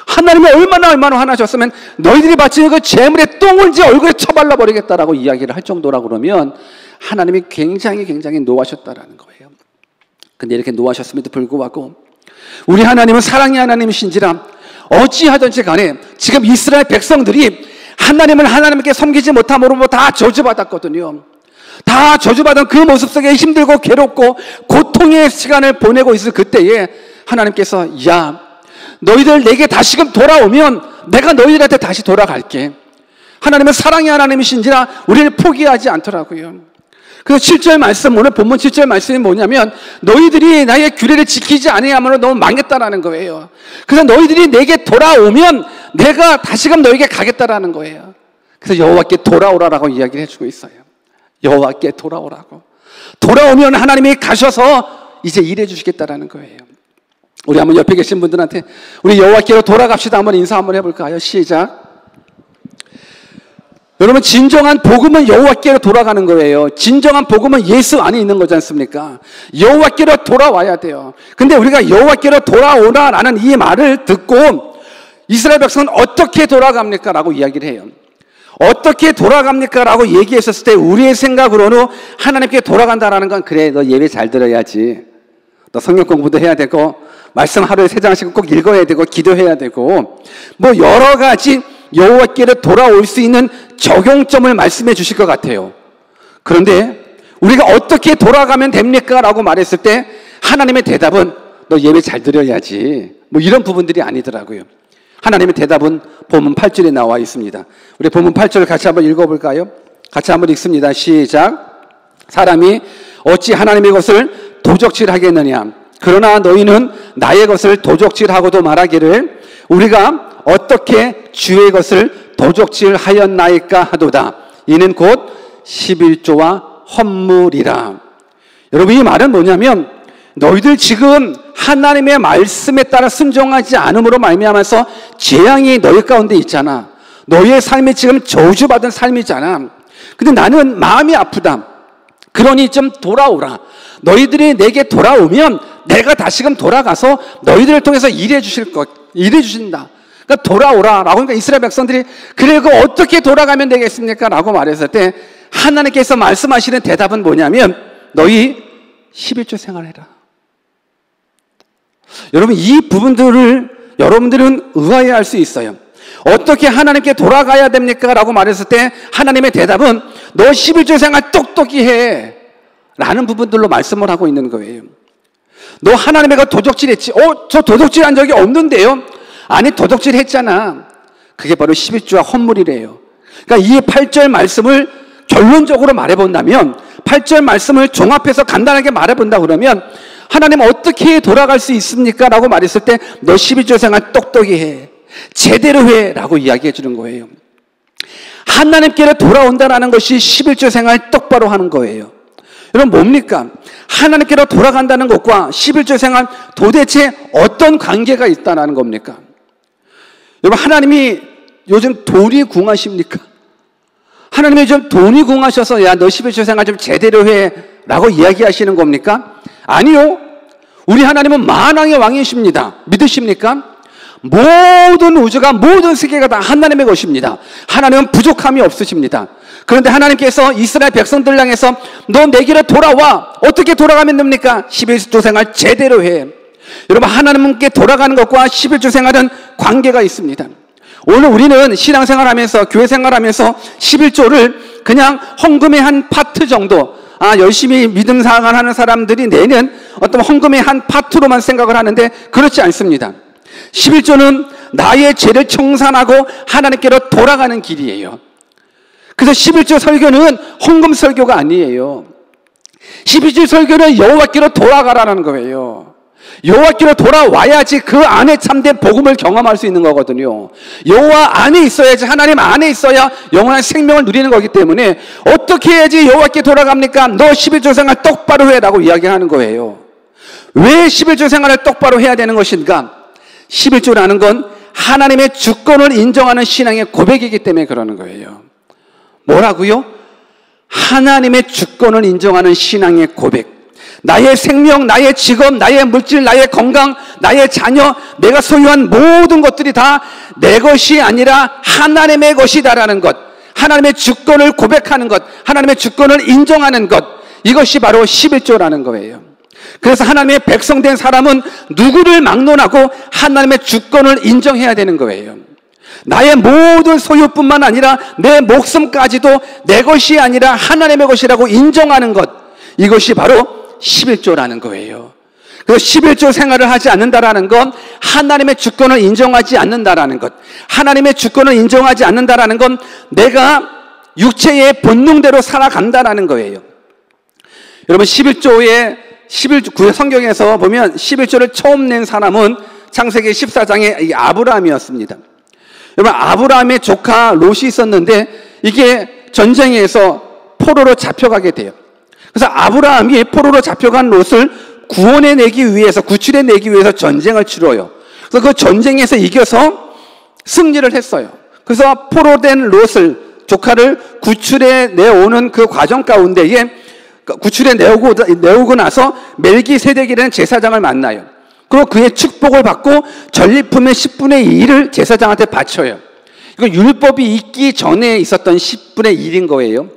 하나님이 얼마나 화나셨으면 너희들이 바친 그 제물의 똥을 제 얼굴에 쳐발라 버리겠다라고 이야기를 할 정도라 그러면 하나님이 굉장히 노하셨다라는 거예요. 근데 이렇게 노하셨음에도 불구하고 우리 하나님은 사랑의 하나님이신지라 어찌하든지 간에 지금 이스라엘 백성들이 하나님을 하나님께 섬기지 못함으로 다 저주받았거든요. 다 저주받은 그 모습 속에 힘들고 괴롭고 고통의 시간을 보내고 있을 그때에 하나님께서 야 너희들 내게 다시금 돌아오면 내가 너희들한테 다시 돌아갈게. 하나님은 사랑의 하나님이신지라 우리를 포기하지 않더라고요. 그래서 7절 말씀, 오늘 본문 7절 말씀이 뭐냐면 너희들이 나의 규례를 지키지 아니하므로 너무 망했다라는 거예요. 그래서 너희들이 내게 돌아오면 내가 다시금 너에게 가겠다라는 거예요. 그래서 여호와께 돌아오라라고 이야기를 해주고 있어요. 여호와께 돌아오라고. 돌아오면 하나님이 가셔서 이제 일해 주시겠다라는 거예요. 우리 한번 옆에 계신 분들한테 우리 여호와께로 돌아갑시다 한번 인사 한번 해볼까요? 시작. 여러분, 진정한 복음은 여호와께로 돌아가는 거예요. 진정한 복음은 예수 안에 있는 거지 않습니까? 여호와께로 돌아와야 돼요. 근데 우리가 여호와께로 돌아오라라는 이 말을 듣고 이스라엘 백성은 어떻게 돌아갑니까? 라고 이야기를 해요. 어떻게 돌아갑니까? 라고 얘기했었을 때 우리의 생각으로는 하나님께 돌아간다라는 건 그래, 너 예배 잘 들어야지, 너 성경 공부도 해야 되고 말씀 하루에 3장씩 꼭 읽어야 되고 기도해야 되고 뭐 여러 가지 여호와께로 돌아올 수 있는 적용점을 말씀해 주실 것 같아요. 그런데 우리가 어떻게 돌아가면 됩니까? 라고 말했을 때 하나님의 대답은 너 예배 잘 드려야지, 뭐 이런 부분들이 아니더라고요. 하나님의 대답은 본문 8절에 나와 있습니다. 우리 본문 8절 같이 한번 읽어볼까요? 같이 한번 읽습니다. 시작. 사람이 어찌 하나님의 것을 도적질하겠느냐? 그러나 너희는 나의 것을 도적질하고도 말하기를 우리가 어떻게 주의 것을 도적질하였나이까 하도다. 이는 곧 11조와 헌물이라. 여러분, 이 말은 뭐냐면 너희들 지금 하나님의 말씀에 따라 순종하지 않음으로 말미암아서 재앙이 너희 가운데 있잖아. 너희의 삶이 지금 저주받은 삶이잖아. 근데 나는 마음이 아프다. 그러니 좀 돌아오라. 너희들이 내게 돌아오면 내가 다시금 돌아가서 너희들을 통해서 일해 주신다. 그러니까 돌아오라 라고. 그러니까 이스라엘 백성들이 그래, 그 어떻게 돌아가면 되겠습니까? 라고 말했을 때 하나님께서 말씀하시는 대답은 뭐냐면 너희 11조 생활해라. 여러분, 이 부분들을 여러분들은 의아해할 수 있어요. 어떻게 하나님께 돌아가야 됩니까? 라고 말했을 때 하나님의 대답은 너 11조 생활 똑똑히 해 라는 부분들로 말씀을 하고 있는 거예요. 너 하나님의 것 도적질했지? 저 도적질한 적이 없는데요? 아니, 도적질 했잖아. 그게 바로 11조와 헌물이래요. 그러니까 이 8절 말씀을 결론적으로 말해본다면, 8절 말씀을 종합해서 간단하게 말해본다 그러면 하나님 어떻게 돌아갈 수 있습니까? 라고 말했을 때 너 12조 생활 똑똑히 해, 제대로 해 라고 이야기해 주는 거예요. 하나님께로 돌아온다는 것이 11조 생활 똑바로 하는 거예요. 여러분, 뭡니까? 하나님께로 돌아간다는 것과 11조 생활 도대체 어떤 관계가 있다는 겁니까? 여러분, 하나님이 요즘 돈이 궁하십니까? 하나님이 요즘 돈이 궁하셔서 야, 너 11조 생활 좀 제대로 해 라고 이야기하시는 겁니까? 아니요. 우리 하나님은 만왕의 왕이십니다. 믿으십니까? 모든 우주가, 모든 세계가 다 하나님의 것입니다. 하나님은 부족함이 없으십니다. 그런데 하나님께서 이스라엘 백성들 향해서 너 내게로 돌아와. 어떻게 돌아가면 됩니까? 11조 생활 제대로 해. 여러분, 하나님께 돌아가는 것과 11조 생활은 관계가 있습니다. 오늘 우리는 신앙생활하면서, 교회 생활하면서 11조를 그냥 헌금의 한 파트 정도, 열심히 믿음 생활하는 사람들이 내는 어떤 헌금의 한 파트로만 생각을 하는데 그렇지 않습니다. 11조는 나의 죄를 청산하고 하나님께로 돌아가는 길이에요. 그래서 11조 설교는 헌금 설교가 아니에요. 11조 설교는 여호와께로 돌아가라는 거예요. 여호와께로 돌아와야지 그 안에 참된 복음을 경험할 수 있는 거거든요. 여호와 안에 있어야지, 하나님 안에 있어야 영원한 생명을 누리는 거기 때문에 어떻게 해야지 여호와께 돌아갑니까? 너 11조 생활 똑바로 해라고 이야기하는 거예요. 왜 11조 생활을 똑바로 해야 되는 것인가? 11조라는 건 하나님의 주권을 인정하는 신앙의 고백이기 때문에 그러는 거예요. 뭐라고요? 하나님의 주권을 인정하는 신앙의 고백. 나의 생명, 나의 직업, 나의 물질, 나의 건강, 나의 자녀, 내가 소유한 모든 것들이 다 내 것이 아니라 하나님의 것이다라는 것, 하나님의 주권을 고백하는 것, 하나님의 주권을 인정하는 것, 이것이 바로 11조라는 거예요. 그래서 하나님의 백성된 사람은 누구를 막론하고 하나님의 주권을 인정해야 되는 거예요. 나의 모든 소유뿐만 아니라 내 목숨까지도 내 것이 아니라 하나님의 것이라고 인정하는 것, 이것이 바로 11조라는 거예요. 그래서 11조 생활을 하지 않는다라는 건 하나님의 주권을 인정하지 않는다라는 것, 하나님의 주권을 인정하지 않는다라는 건 내가 육체의 본능대로 살아간다라는 거예요. 여러분, 11조의 11구 성경에서 보면 11조를 처음 낸 사람은 창세기 14장의 아브라함이었습니다. 여러분, 아브라함의 조카 롯이 있었는데 이게 전쟁에서 포로로 잡혀가게 돼요. 그래서 아브라함이 포로로 잡혀간 롯을 구원해내기 위해서, 구출해내기 위해서 전쟁을 치러요. 그래서 그 전쟁에서 이겨서 승리를 했어요. 그래서 포로된 롯을, 조카를 구출해내오는 그 과정 가운데에 구출해내오고 나서 멜기세덱이라는 제사장을 만나요. 그리고 그의 축복을 받고 전리품의 10분의 2를 제사장한테 바쳐요. 이건 율법이 있기 전에 있었던 10분의 1인 거예요.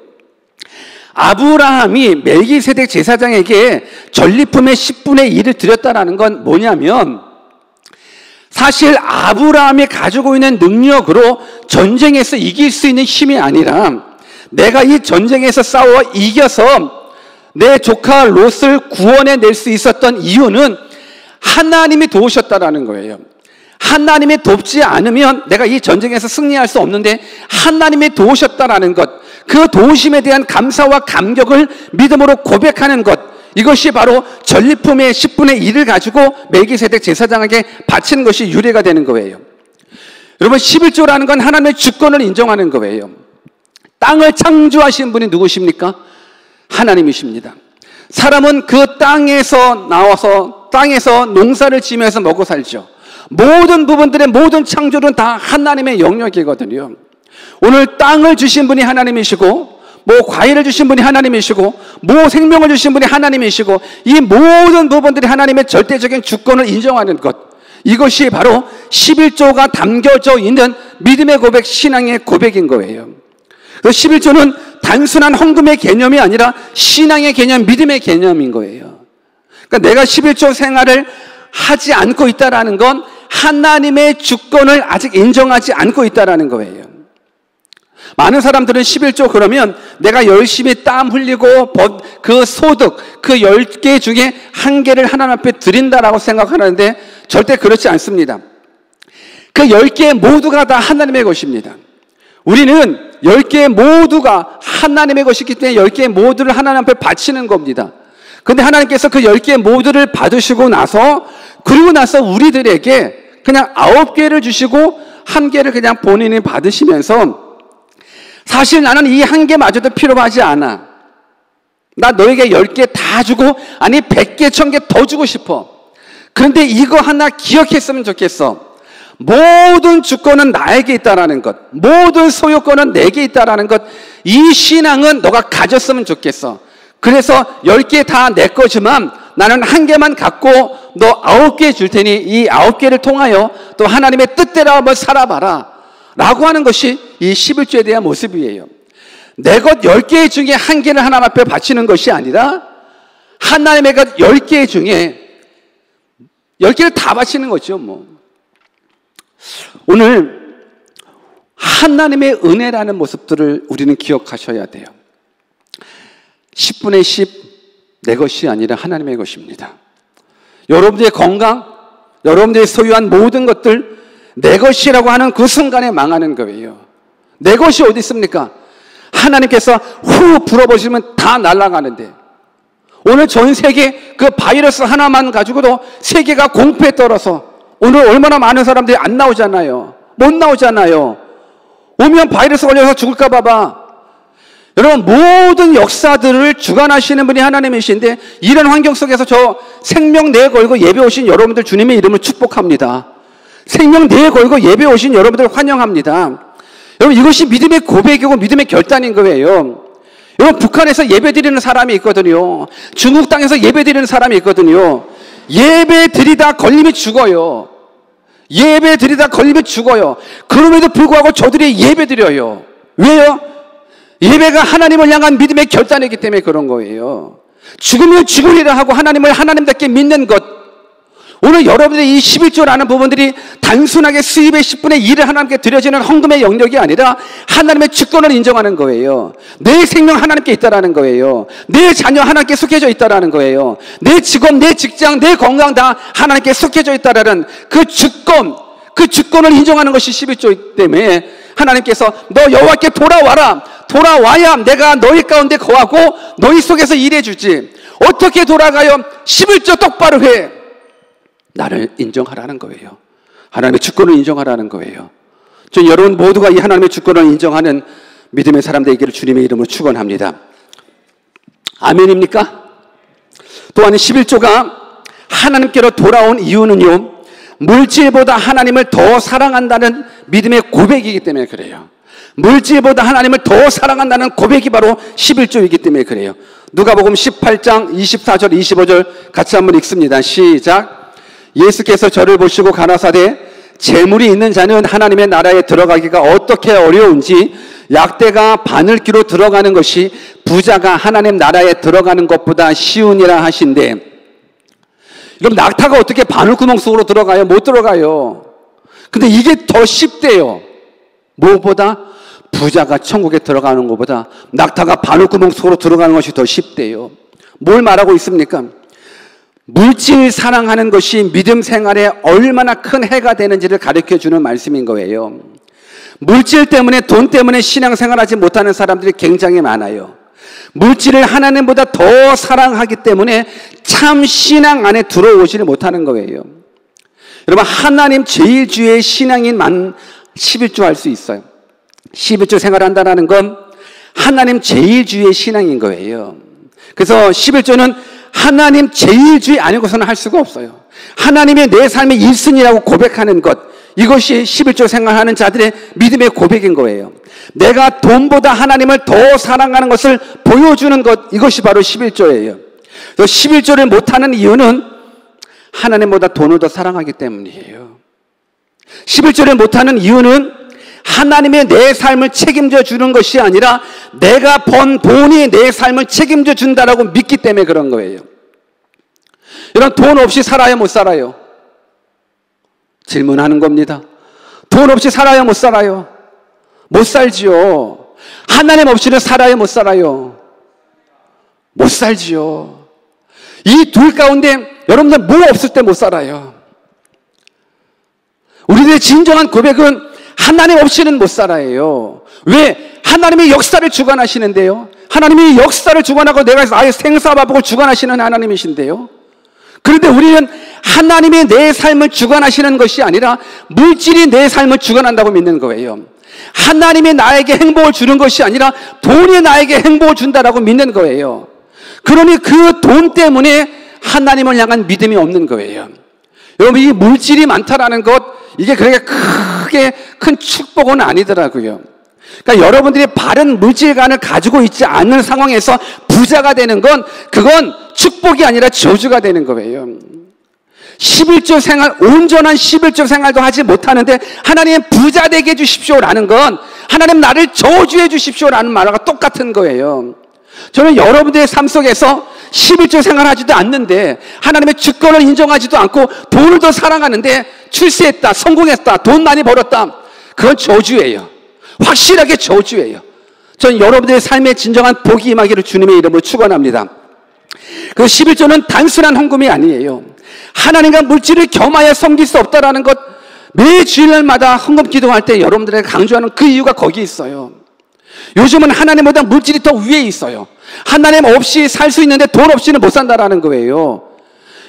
아브라함이 멜기세덱 제사장에게 전리품의 10분의 1을 드렸다는 건 뭐냐면, 사실 아브라함이 가지고 있는 능력으로 전쟁에서 이길 수 있는 힘이 아니라, 내가 이 전쟁에서 싸워 이겨서 내 조카 롯을 구원해낼 수 있었던 이유는 하나님이 도우셨다라는 거예요. 하나님이 돕지 않으면 내가 이 전쟁에서 승리할 수 없는데 하나님이 도우셨다라는 것, 그 도우심에 대한 감사와 감격을 믿음으로 고백하는 것, 이것이 바로 전리품의 10분의 1을 가지고 멜기세덱 제사장에게 바치는 것이 유래가 되는 거예요. 여러분, 11조라는 건 하나님의 주권을 인정하는 거예요. 땅을 창조하신 분이 누구십니까? 하나님이십니다. 사람은 그 땅에서 나와서 땅에서 농사를 지으면서 먹고 살죠. 모든 부분들의 모든 창조는 다 하나님의 영역이거든요. 오늘 땅을 주신 분이 하나님이시고, 과일을 주신 분이 하나님이시고, 생명을 주신 분이 하나님이시고, 이 모든 부분들이 하나님의 절대적인 주권을 인정하는 것, 이것이 바로 11조가 담겨져 있는 믿음의 고백, 신앙의 고백인 거예요. 11조는 단순한 헌금의 개념이 아니라 신앙의 개념, 믿음의 개념인 거예요. 그러니까 내가 11조 생활을 하지 않고 있다는 건 하나님의 주권을 아직 인정하지 않고 있다는 거예요. 많은 사람들은 11조 그러면 내가 열심히 땀 흘리고 그 소득, 그 10개 중에 1개를 하나님 앞에 드린다라고 생각하는데 절대 그렇지 않습니다. 그 10개 모두가 다 하나님의 것입니다. 우리는 10개 모두가 하나님의 것이기 때문에 10개 모두를 하나님 앞에 바치는 겁니다. 그런데 하나님께서 그 10개 모두를 받으시고 나서, 그리고 나서 우리들에게 그냥 9개를 주시고 1개를 그냥 본인이 받으시면서, 사실 나는 이 1개마저도 필요하지 않아. 나 너에게 10개 다 주고, 아니 100개, 1000개 더 주고 싶어. 그런데 이거 하나 기억했으면 좋겠어. 모든 주권은 나에게 있다라는 것, 모든 소유권은 내게 있다라는 것, 이 신앙은 너가 가졌으면 좋겠어. 그래서 10개 다 내 거지만 나는 1개만 갖고 너 9개 줄 테니 이 9개를 통하여 또 하나님의 뜻대로 한번 살아봐라 라고 하는 것이 이 11조에 대한 모습이에요. 내 것 10개 중에 1개를 하나님 앞에 바치는 것이 아니라 하나님의 것 10개 중에 10개를 다 바치는 거죠. 오늘 하나님의 은혜라는 모습들을 우리는 기억하셔야 돼요. 10분의 10 내 것이 아니라 하나님의 것입니다. 여러분들의 건강, 여러분들이 소유한 모든 것들 내 것이라고 하는 그 순간에 망하는 거예요. 내 것이 어디 있습니까? 하나님께서 후 불어버리시면 다 날아가는데, 오늘 전 세계 그 바이러스 하나만 가지고도 세계가 공포에 떨어서 오늘 얼마나 많은 사람들이 안 나오잖아요. 못 나오잖아요. 오면 바이러스 걸려서 죽을까 봐봐. 여러분, 모든 역사들을 주관하시는 분이 하나님이신데, 이런 환경 속에서 저 생명 내 걸고 예배 오신 여러분들 주님의 이름을 축복합니다. 생명 내 걸고 예배 오신 여러분들 환영합니다. 여러분, 이것이 믿음의 고백이고 믿음의 결단인 거예요. 여러분, 북한에서 예배 드리는 사람이 있거든요. 중국 땅에서 예배 드리는 사람이 있거든요. 예배 드리다 걸리면 죽어요. 예배 드리다 걸리면 죽어요. 그럼에도 불구하고 저들이 예배 드려요. 왜요? 예배가 하나님을 향한 믿음의 결단이기 때문에 그런 거예요. 죽으면 죽으리라 하고 하나님을 하나님답게 믿는 것. 오늘 여러분들의 이 11조라는 부분들이 단순하게 수입의 10분의 1을 하나님께 드려지는 헌금의 영역이 아니라 하나님의 주권을 인정하는 거예요. 내 생명 하나님께 있다라는 거예요. 내 자녀 하나님께 속해져 있다라는 거예요. 내 직업, 내 직장, 내 건강 다 하나님께 속해져 있다라는 그 주권을 인정하는 것이 11조이기 때문에 하나님께서 너 여호와께 돌아와라. 돌아와야 내가 너희 가운데 거하고 너희 속에서 일해주지. 어떻게 돌아가요? 11조 똑바로 해. 나를 인정하라는 거예요. 하나님의 주권을 인정하라는 거예요. 저 여러분 모두가 이 하나님의 주권을 인정하는 믿음의 사람들 되기를 주님의 이름으로 축원합니다. 아멘입니까? 또한 11조가 하나님께로 돌아온 이유는요, 물질보다 하나님을 더 사랑한다는 믿음의 고백이기 때문에 그래요. 물질보다 하나님을 더 사랑한다는 고백이 바로 11조이기 때문에 그래요. 누가복음 18장 24절 25절 같이 한번 읽습니다. 시작. 예수께서 저를 보시고 가라사대 재물이 있는 자는 하나님의 나라에 들어가기가 어떻게 어려운지 약대가 바늘기로 들어가는 것이 부자가 하나님 나라에 들어가는 것보다 쉬우니라 하신대. 그럼 낙타가 어떻게 바늘구멍 속으로 들어가요? 못 들어가요. 근데 이게 더 쉽대요. 무엇보다? 부자가 천국에 들어가는 것보다 낙타가 바늘구멍 속으로 들어가는 것이 더 쉽대요. 뭘 말하고 있습니까? 물질 사랑하는 것이 믿음 생활에 얼마나 큰 해가 되는지를 가르쳐주는 말씀인 거예요. 물질 때문에, 돈 때문에 신앙생활하지 못하는 사람들이 굉장히 많아요. 물질을 하나님보다 더 사랑하기 때문에 참 신앙 안에 들어오지를 못하는 거예요. 여러분, 하나님 제일주의 신앙인 11조 할 수 있어요. 11조 생활한다는 건 하나님 제일주의 신앙인 거예요. 그래서 11조는 하나님 제일주의 아니고서는 할 수가 없어요. 하나님의 내 삶의 1순위라고 고백하는 것, 이것이 11조 생활하는 자들의 믿음의 고백인 거예요. 내가 돈보다 하나님을 더 사랑하는 것을 보여주는 것, 이것이 바로 11조예요. 11조를 못하는 이유는 하나님보다 돈을 더 사랑하기 때문이에요. 11조를 못하는 이유는 하나님의 내 삶을 책임져 주는 것이 아니라 내가 번 돈이 내 삶을 책임져 준다라고 믿기 때문에 그런 거예요. 여러분, 돈 없이 살아요, 못 살아요? 질문하는 겁니다. 돈 없이 살아요, 못 살아요? 못 살지요. 하나님 없이는 살아요, 못 살아요? 못 살지요. 이 둘 가운데 여러분들 뭐 없을 때 못 살아요. 우리들의 진정한 고백은 하나님 없이는 못 살아요. 왜? 하나님이 역사를 주관하시는데요. 하나님이 역사를 주관하고 내가 아예 생사화복을 주관하시는 하나님이신데요. 그런데 우리는 하나님이 내 삶을 주관하시는 것이 아니라 물질이 내 삶을 주관한다고 믿는 거예요. 하나님이 나에게 행복을 주는 것이 아니라 돈이 나에게 행복을 준다라고 믿는 거예요. 그러니 그 돈 때문에 하나님을 향한 믿음이 없는 거예요. 여러분, 이 물질이 많다라는 것, 이게 그렇게 크게 큰 축복은 아니더라고요. 그러니까 여러분들이 바른 물질관을 가지고 있지 않는 상황에서 부자가 되는 건, 그건 축복이 아니라 저주가 되는 거예요. 11조 생활, 온전한 11조 생활도 하지 못하는데 하나님 부자 되게 해주십시오라는 건 하나님 나를 저주해 주십시오라는 말과 똑같은 거예요. 저는 여러분들의 삶 속에서 11조 생활하지도 않는데 하나님의 주권을 인정하지도 않고 돈을 더 사랑하는데 출세했다, 성공했다, 돈 많이 벌었다, 그건 저주예요. 확실하게 저주예요. 저는 여러분들의 삶에 진정한 복이 임하기를 주님의 이름으로 축원합니다. 그 11조는 단순한 헌금이 아니에요. 하나님과 물질을 겸하여 섬길 수 없다라는 것, 매 주일날마다 헌금 기도할 때 여러분들에게 강조하는 그 이유가 거기 있어요. 요즘은 하나님보다 물질이 더 위에 있어요. 하나님 없이 살 수 있는데 돈 없이는 못 산다라는 거예요.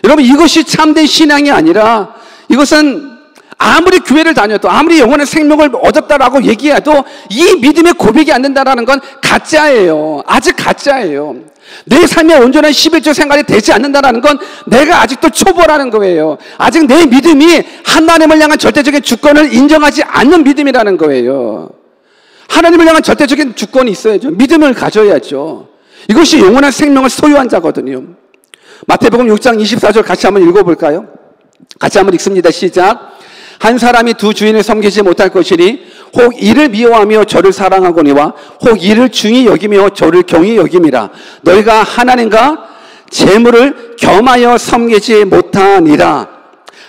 여러분, 이것이 참된 신앙이 아니라, 이것은 아무리 교회를 다녀도, 아무리 영혼의 생명을 얻었다라고 얘기해도 이 믿음의 고백이 안 된다라는 건 가짜예요. 아직 가짜예요. 내 삶의 온전한 11조 생활이 되지 않는다라는 건 내가 아직도 초보라는 거예요. 아직 내 믿음이 하나님을 향한 절대적인 주권을 인정하지 않는 믿음이라는 거예요. 하나님을 향한 절대적인 주권이 있어야죠. 믿음을 가져야죠. 이것이 영원한 생명을 소유한 자거든요. 마태복음 6장 24절 같이 한번 읽어볼까요? 같이 한번 읽습니다. 시작. 한 사람이 두 주인을 섬기지 못할 것이니 혹 이를 미워하며 저를 사랑하거니와 혹 이를 중히 여기며 저를 경히 여김이라. 너희가 하나님과 재물을 겸하여 섬기지 못하니라.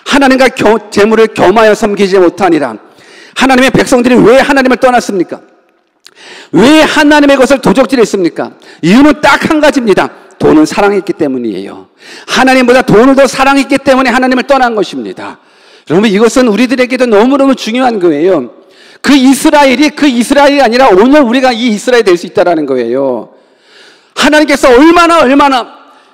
하나님과 재물을 겸하여 섬기지 못하니라. 하나님의 백성들이 왜 하나님을 떠났습니까? 왜 하나님의 것을 도적질했습니까? 이유는 딱 한 가지입니다. 돈을 사랑했기 때문이에요. 하나님보다 돈을 더 사랑했기 때문에 하나님을 떠난 것입니다. 여러분, 이것은 우리들에게도 너무너무 중요한 거예요. 그 이스라엘이 아니라 오늘 우리가 이 이스라엘이 될 수 있다는 거예요. 하나님께서 얼마나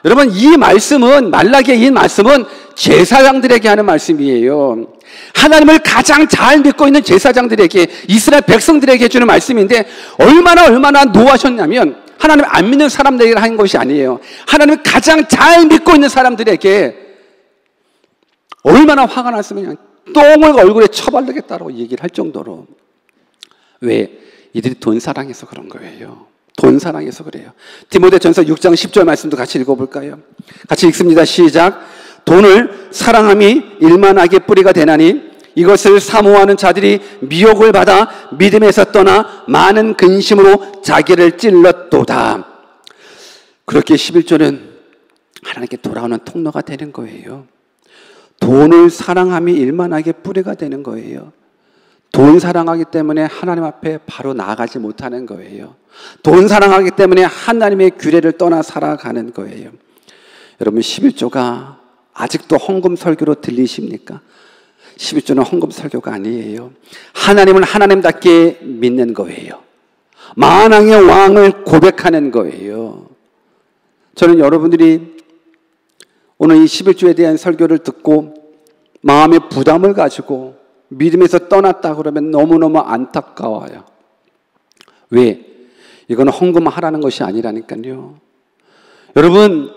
여러분, 이 말씀은, 말라기의 이 말씀은 제사장들에게 하는 말씀이에요. 하나님을 가장 잘 믿고 있는 제사장들에게, 이스라엘 백성들에게 해주는 말씀인데 얼마나 노하셨냐면 하나님 안 믿는 사람들에게 하는 것이 아니에요. 하나님을 가장 잘 믿고 있는 사람들에게 얼마나 화가 났으면 똥을 얼굴에 쳐바르겠다라고 얘기를 할 정도로. 왜? 이들이 돈 사랑해서 그런 거예요. 돈 사랑해서 그래요. 디모데전서 6장 10절 말씀도 같이 읽어볼까요? 같이 읽습니다. 시작. 돈을 사랑함이 일만하게 뿌리가 되나니 이것을 사모하는 자들이 미혹을 받아 믿음에서 떠나 많은 근심으로 자기를 찔렀도다. 그렇게 11조는 하나님께 돌아오는 통로가 되는 거예요. 돈을 사랑함이 일만하게 뿌리가 되는 거예요. 돈 사랑하기 때문에 하나님 앞에 바로 나아가지 못하는 거예요. 돈 사랑하기 때문에 하나님의 규례를 떠나 살아가는 거예요. 여러분, 11조가 아직도 헌금 설교로 들리십니까? 11조는 헌금 설교가 아니에요. 하나님은 하나님답게 믿는 거예요. 만왕의 왕을 고백하는 거예요. 저는 여러분들이 오늘 이 11조에 대한 설교를 듣고 마음의 부담을 가지고 믿음에서 떠났다 그러면 너무너무 안타까워요. 왜? 이건 헌금하라는 것이 아니라니까요. 여러분,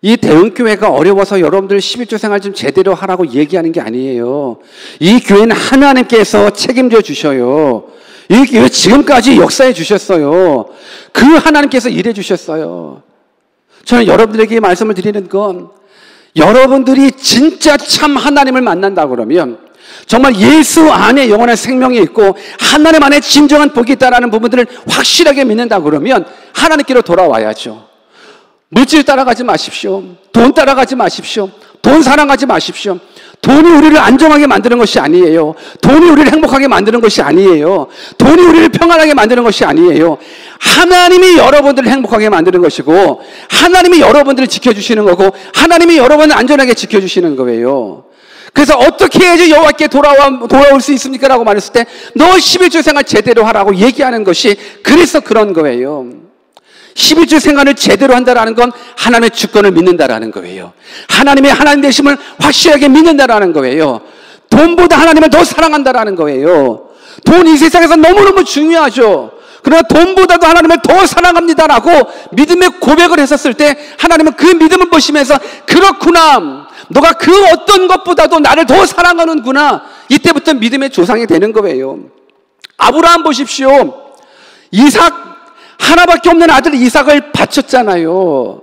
이 대형교회가 어려워서 여러분들 11조 생활 좀 제대로 하라고 얘기하는 게 아니에요. 이 교회는 하나님께서 책임져 주셔요. 이 교회 지금까지 역사해 주셨어요. 그 하나님께서 일해 주셨어요. 저는 여러분들에게 말씀을 드리는 건, 여러분들이 진짜 참 하나님을 만난다 그러면 정말 예수 안에 영원한 생명이 있고 하나님 안에 진정한 복이 있다는 부분들을 확실하게 믿는다 그러면 하나님께로 돌아와야죠. 물질 따라가지 마십시오. 돈 따라가지 마십시오. 돈 사랑하지 마십시오. 돈이 우리를 안정하게 만드는 것이 아니에요. 돈이 우리를 행복하게 만드는 것이 아니에요. 돈이 우리를 평안하게 만드는 것이 아니에요. 하나님이 여러분들을 행복하게 만드는 것이고, 하나님이 여러분들을 지켜주시는 거고, 하나님이 여러분을 안전하게 지켜주시는 거예요. 그래서 어떻게 해야지 여호와께 돌아올 수 있습니까? 라고 말했을 때 너 11조 생활 제대로 하라고 얘기하는 것이 그래서 그런 거예요. 11조 생활을 제대로 한다는 건 하나님의 주권을 믿는다라는 거예요. 하나님의 하나님 되심을 확실하게 믿는다라는 거예요. 돈보다 하나님을 더 사랑한다라는 거예요. 돈 이 세상에서 너무너무 중요하죠. 그러나 돈보다도 하나님을 더 사랑합니다라고 믿음의 고백을 했었을 때 하나님은 그 믿음을 보시면서 그렇구나, 너가 그 어떤 것보다도 나를 더 사랑하는구나, 이때부터 믿음의 조상이 되는 거예요. 아브라함 보십시오. 이삭, 하나밖에 없는 아들 이삭을 바쳤잖아요.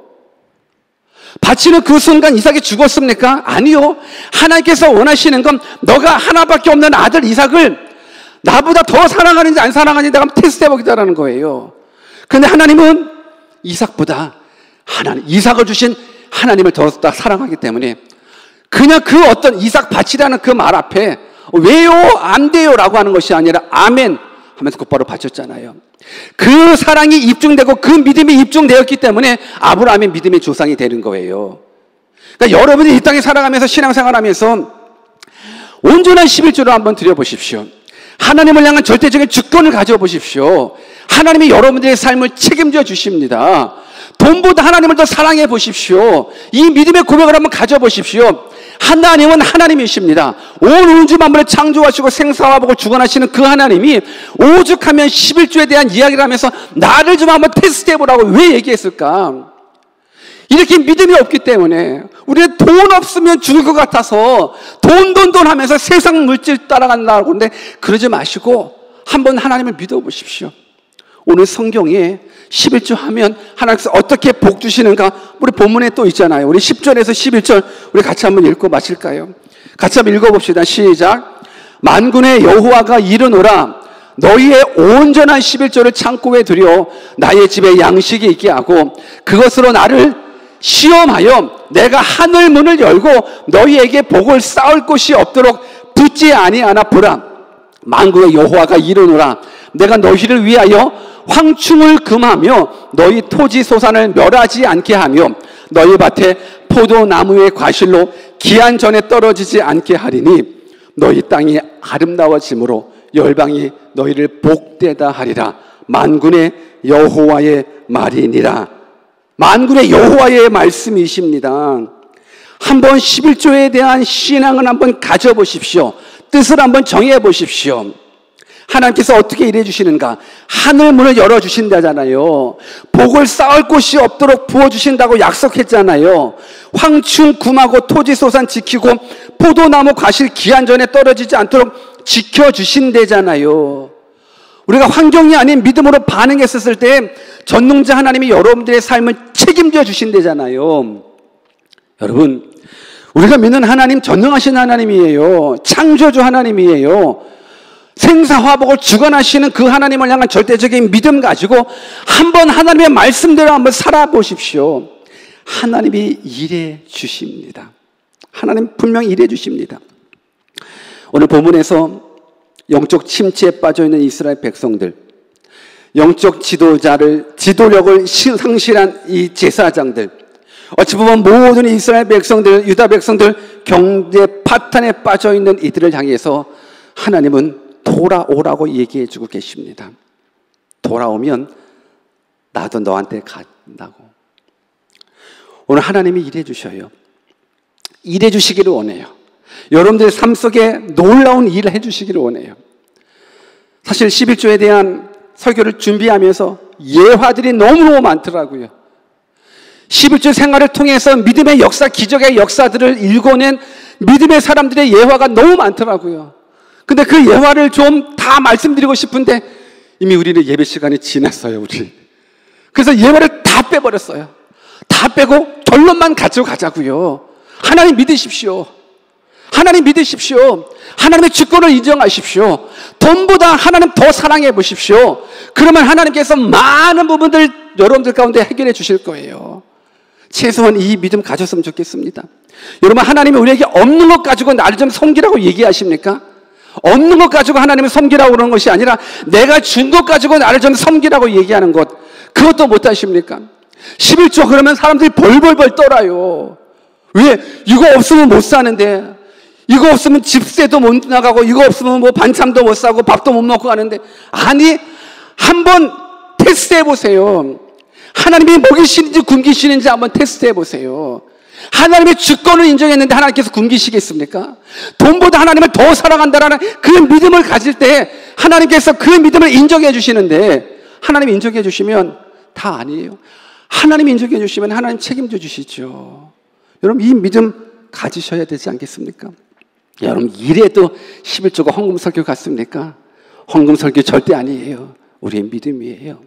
바치는 그 순간 이삭이 죽었습니까? 아니요. 하나님께서 원하시는 건 너가 하나밖에 없는 아들 이삭을 나보다 더 사랑하는지 안 사랑하는지 내가 한번 테스트 해보겠다는 거예요. 그런데 하나님은 이삭보다 이삭을 주신 하나님을 더 사랑하기 때문에 그냥 그 어떤 이삭 바치라는 그 말 앞에 왜요? 안 돼요? 라고 하는 것이 아니라 아멘 하면서 곧바로 바쳤잖아요. 그 사랑이 입증되고 그 믿음이 입증되었기 때문에 아브라함의 믿음의 조상이 되는 거예요. 그러니까 여러분이 이 땅에 살아가면서 신앙생활하면서 온전한 11조를 한번 드려보십시오. 하나님을 향한 절대적인 주권을 가져보십시오. 하나님이 여러분들의 삶을 책임져 주십니다. 돈보다 하나님을 더 사랑해 보십시오. 이 믿음의 고백을 한번 가져보십시오. 하나님은 하나님이십니다. 온 우주 만물을 창조하시고 생사화복을 주관하시는 그 하나님이 오죽하면 11조에 대한 이야기를 하면서 나를 좀 한번 테스트해보라고 왜 얘기했을까? 이렇게 믿음이 없기 때문에 우리는 돈 없으면 죽을 것 같아서 돈 하면서 세상 물질 따라간다고 하는데 그러지 마시고 한번 하나님을 믿어보십시오. 오늘 성경에 11조 하면 하나님께서 어떻게 복 주시는가 우리 본문에 또 있잖아요. 우리 10절에서 11절 우리 같이 한번 읽고 마칠까요? 같이 한번 읽어봅시다. 시작. 만군의 여호와가 이르노라 너희의 온전한 11조를 창고에 들여 나의 집에 양식이 있게 하고 그것으로 나를 시험하여 내가 하늘 문을 열고 너희에게 복을 쌓을 곳이 없도록 붙지 아니하나 보라. 만군의 여호와가 이르노라 내가 너희를 위하여 황충을 금하며 너희 토지 소산을 멸하지 않게 하며 너희 밭에 포도나무의 과실로 기한 전에 떨어지지 않게 하리니 너희 땅이 아름다워짐으로 열방이 너희를 복되다 하리라. 만군의 여호와의 말이니라. 만군의 여호와의 말씀이십니다. 한번 11조에 대한 신앙을 한번 가져보십시오. 뜻을 한번 정해 보십시오. 하나님께서 어떻게 일해 주시는가? 하늘 문을 열어주신다잖아요. 복을 쌓을 곳이 없도록 부어주신다고 약속했잖아요. 황충 금하고 토지 소산 지키고 포도나무 과실 기한 전에 떨어지지 않도록 지켜주신대잖아요. 우리가 환경이 아닌 믿음으로 반응했었을 때 전능자 하나님이 여러분들의 삶을 책임져 주신대잖아요. 여러분, 우리가 믿는 하나님 전능하신 하나님이에요. 창조주 하나님이에요. 생사화복을 주관하시는 그 하나님을 향한 절대적인 믿음 가지고 한번 하나님의 말씀대로 한번 살아보십시오. 하나님이 일해 주십니다. 하나님 분명히 일해 주십니다. 오늘 본문에서 영적 침체에 빠져있는 이스라엘 백성들, 영적 지도력을 상실한 이 제사장들, 어찌 보면 모든 이스라엘 백성들, 유다 백성들 경제 파탄에 빠져있는 이들을 향해서 하나님은 돌아오라고 얘기해주고 계십니다. 돌아오면 나도 너한테 간다고. 오늘 하나님이 일해 주셔요. 일해 주시기를 원해요. 여러분들의 삶 속에 놀라운 일을 해주시기를 원해요. 사실 11조에 대한 설교를 준비하면서 예화들이 너무너무 많더라고요. 11조 생활을 통해서 믿음의 역사, 기적의 역사들을 읽어낸 믿음의 사람들의 예화가 너무 많더라고요. 근데 그 예화를 좀 다 말씀드리고 싶은데 이미 우리는 예배 시간이 지났어요, 우리. 그래서 예화를 다 빼버렸어요. 다 빼고 결론만 가지고 가자고요. 하나님 믿으십시오. 하나님 믿으십시오. 하나님의 주권을 인정하십시오. 돈보다 하나님 더 사랑해 보십시오. 그러면 하나님께서 많은 부분들 여러분들 가운데 해결해 주실 거예요. 최소한 이 믿음 가졌으면 좋겠습니다. 여러분, 하나님이 우리에게 없는 것 가지고 나를 좀 섬기라고 얘기하십니까? 없는 것 가지고 하나님을 섬기라고 그러는 것이 아니라 내가 준 것 가지고 나를 좀 섬기라고 얘기하는 것, 그것도 못하십니까? 11조 그러면 사람들이 벌벌벌 떨어요. 왜? 이거 없으면 못 사는데, 이거 없으면 집세도 못 나가고, 이거 없으면 뭐 반찬도 못 사고 밥도 못 먹고 가는데, 아니, 한번 테스트해 보세요. 하나님이 먹이시는지 굶기시는지 한번 테스트해 보세요. 하나님의 주권을 인정했는데 하나님께서 굶기시겠습니까? 돈보다 하나님을 더 사랑한다라는 그 믿음을 가질 때 하나님께서 그 믿음을 인정해 주시는데, 하나님이 인정해 주시면 다 아니에요. 하나님이 인정해 주시면 하나님 책임져 주시죠. 여러분, 이 믿음 가지셔야 되지 않겠습니까? 여러분, 이래도 11조가 헌금 설교 같습니까? 헌금 설교 절대 아니에요. 우리의 믿음이에요.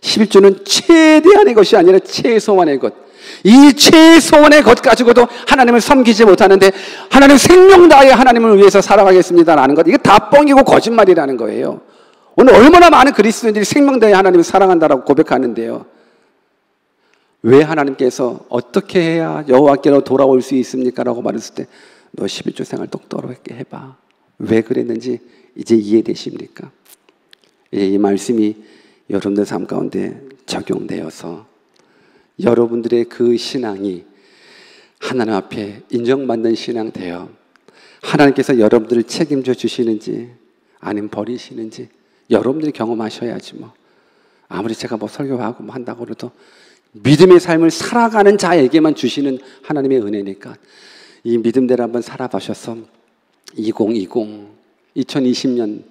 11조는 최대한의 것이 아니라 최소한의 것. 이 최소한의 것 가지고도 하나님을 섬기지 못하는데 하나님 생명 다하여 하나님을 위해서 살아가겠습니다라는 것, 이게 다 뻥이고 거짓말이라는 거예요. 오늘 얼마나 많은 그리스도인들이 생명 다하여 하나님을 사랑한다라고 고백하는데요. 왜 하나님께서 어떻게 해야 여호와께로 돌아올 수 있습니까? 라고 말했을 때 너 11조 생활 똑바로 해봐. 왜 그랬는지 이제 이해되십니까? 이제 이 말씀이 여러분들 삶 가운데 적용되어서 여러분들의 그 신앙이 하나님 앞에 인정받는 신앙 되어 하나님께서 여러분들을 책임져 주시는지 아니면 버리시는지 여러분들이 경험하셔야지 뭐. 아무리 제가 뭐 설교하고 뭐 한다고 해도 믿음의 삶을 살아가는 자에게만 주시는 하나님의 은혜니까 이 믿음대로 한번 살아보셔서 2020년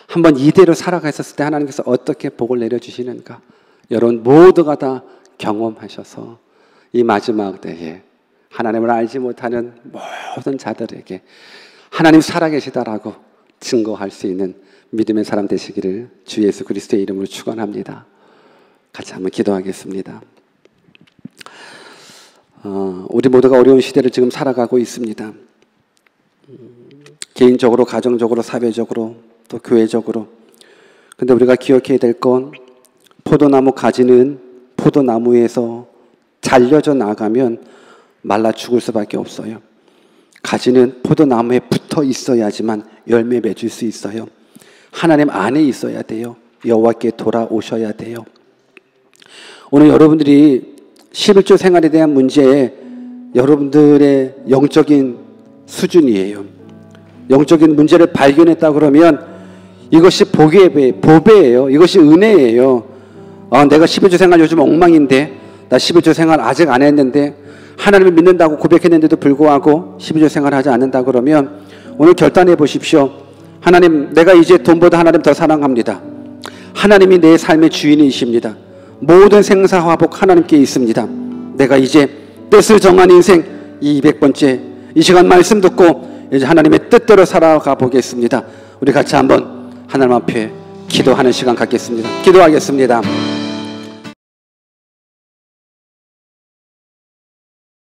한번 이대로 살아가셨을 때 하나님께서 어떻게 복을 내려주시는가 여러분 모두가 다 경험하셔서 이 마지막 때에 하나님을 알지 못하는 모든 자들에게 하나님 살아계시다라고 증거할 수 있는 믿음의 사람 되시기를 주 예수 그리스도의 이름으로 축원합니다. 같이 한번 기도하겠습니다. 우리 모두가 어려운 시대를 지금 살아가고 있습니다. 개인적으로, 가정적으로, 사회적으로, 또 교회적으로. 근데 우리가 기억해야 될 건 포도나무 가지는 포도나무에서 잘려져 나가면 말라 죽을 수밖에 없어요. 가지는 포도나무에 붙어 있어야지만 열매 맺을 수 있어요. 하나님 안에 있어야 돼요. 여호와께 돌아오셔야 돼요. 오늘 여러분들이 11조 생활에 대한 문제에 여러분들의 영적인 수준이에요. 영적인 문제를 발견했다 그러면 이것이 보배예요. 이것이 은혜예요. 내가 11조 생활 요즘 엉망인데 나 11조 생활 아직 안 했는데 하나님을 믿는다고 고백했는데도 불구하고 11조 생활 하지 않는다 그러면 오늘 결단해 보십시오. 하나님, 내가 이제 돈보다 하나님 더 사랑합니다. 하나님이 내 삶의 주인이십니다. 모든 생사화복 하나님께 있습니다. 내가 이제 뜻을 정한 인생 이 200번째 이 시간 말씀 듣고 이제 하나님의 뜻대로 살아가 보겠습니다. 우리 같이 한번 하나님 앞에 기도하는 시간 갖겠습니다. 기도하겠습니다.